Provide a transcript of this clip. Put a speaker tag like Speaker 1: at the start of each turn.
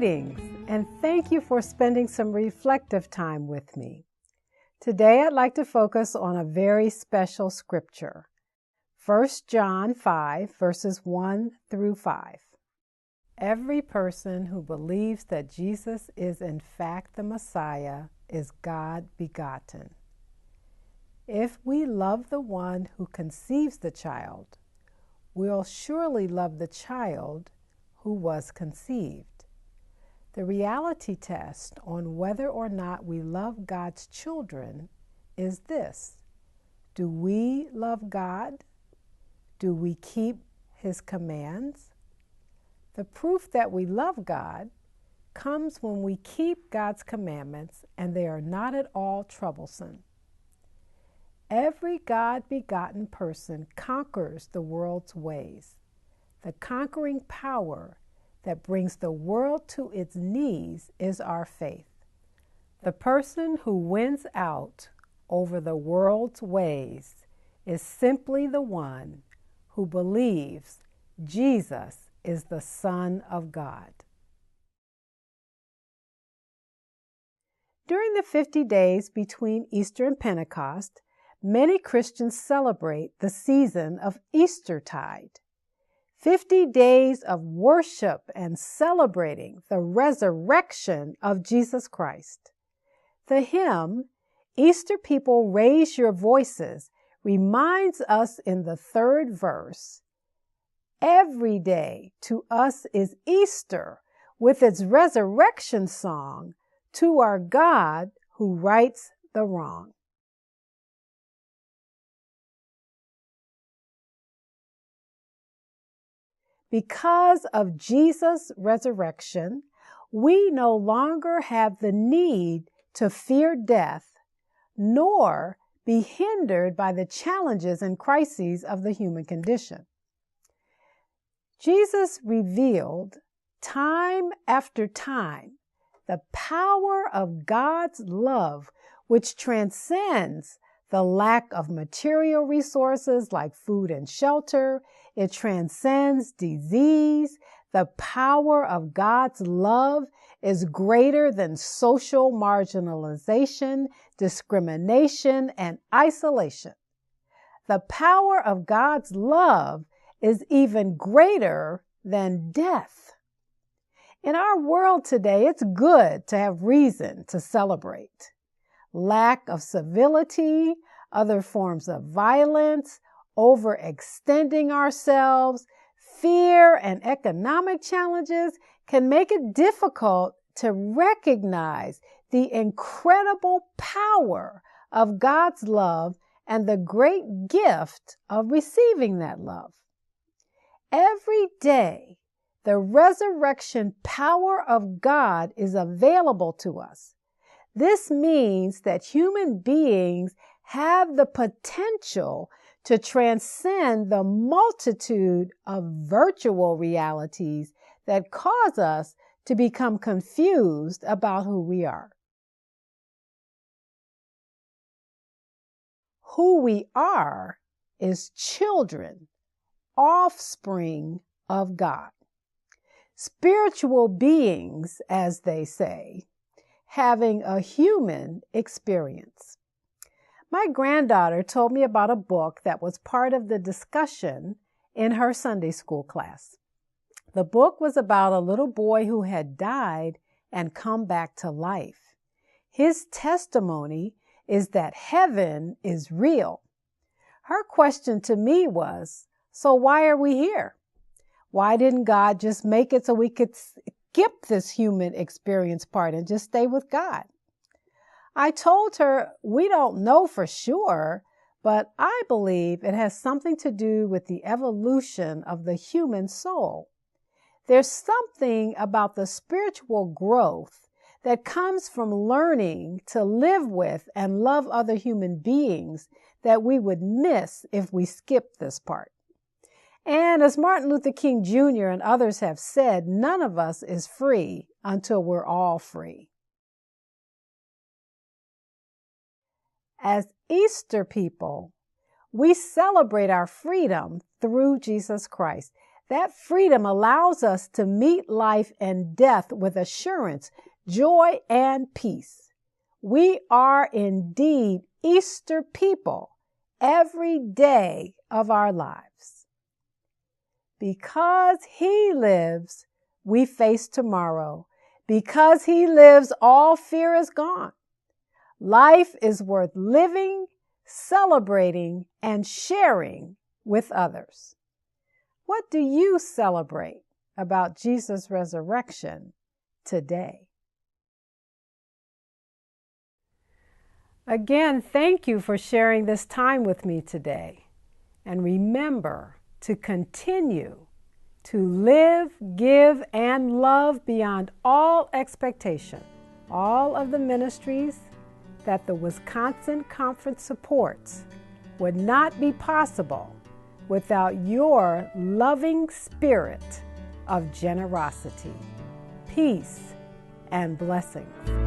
Speaker 1: Greetings, and thank you for spending some reflective time with me. Today I'd like to focus on a very special scripture, 1 John 5, verses 1 through 5. Every person who believes that Jesus is in fact the Messiah is God begotten. If we love the one who conceives the child, we'll surely love the child who was conceived. The reality test on whether or not we love God's children is this: do we love God? Do we keep His commands? The proof that we love God comes when we keep God's commandments and they are not at all troublesome. Every God-begotten person conquers the world's ways. The conquering power that brings the world to its knees is our faith. The person who wins out over the world's ways is simply the one who believes Jesus is the Son of God. During the 50 days between Easter and Pentecost, many Christians celebrate the season of Eastertide. 50 days of worship and celebrating the resurrection of Jesus Christ. The hymn, Easter People Raise Your Voices, reminds us in the third verse, every day to us is Easter, with its resurrection song to our God who rights the wrong. Because of Jesus' resurrection, we no longer have the need to fear death, nor be hindered by the challenges and crises of the human condition. Jesus revealed time after time the power of God's love, which transcends the lack of material resources like food and shelter. It transcends disease. The power of God's love is greater than social marginalization, discrimination, and isolation. The power of God's love is even greater than death. In our world today, it's good to have reason to celebrate. Lack of civility, other forms of violence, overextending ourselves, fear, and economic challenges can make it difficult to recognize the incredible power of God's love and the great gift of receiving that love. Every day, the resurrection power of God is available to us. This means that human beings have the potential to transcend the multitude of virtual realities that cause us to become confused about who we are. Who we are is children, offspring of God. Spiritual beings, as they say, having a human experience. My granddaughter told me about a book that was part of the discussion in her Sunday school class. The book was about a little boy who had died and come back to life. His testimony is that heaven is real. Her question to me was, so why are we here? Why didn't God just make it so we could skip this human experience part and just stay with God? I told her, we don't know for sure, but I believe it has something to do with the evolution of the human soul. There's something about the spiritual growth that comes from learning to live with and love other human beings that we would miss if we skipped this part. And as Martin Luther King Jr. and others have said, none of us is free until we're all free. As Easter people, we celebrate our freedom through Jesus Christ. That freedom allows us to meet life and death with assurance, joy, and peace. We are indeed Easter people every day of our lives. Because He lives, we face tomorrow. Because He lives, all fear is gone. Life is worth living, celebrating, and sharing with others. What do you celebrate about Jesus' resurrection today? Again, thank you for sharing this time with me today. And remember to continue to live, give, and love beyond all expectation. All of the ministries that the Wisconsin Conference supports would not be possible without your loving spirit of generosity, peace, and blessings.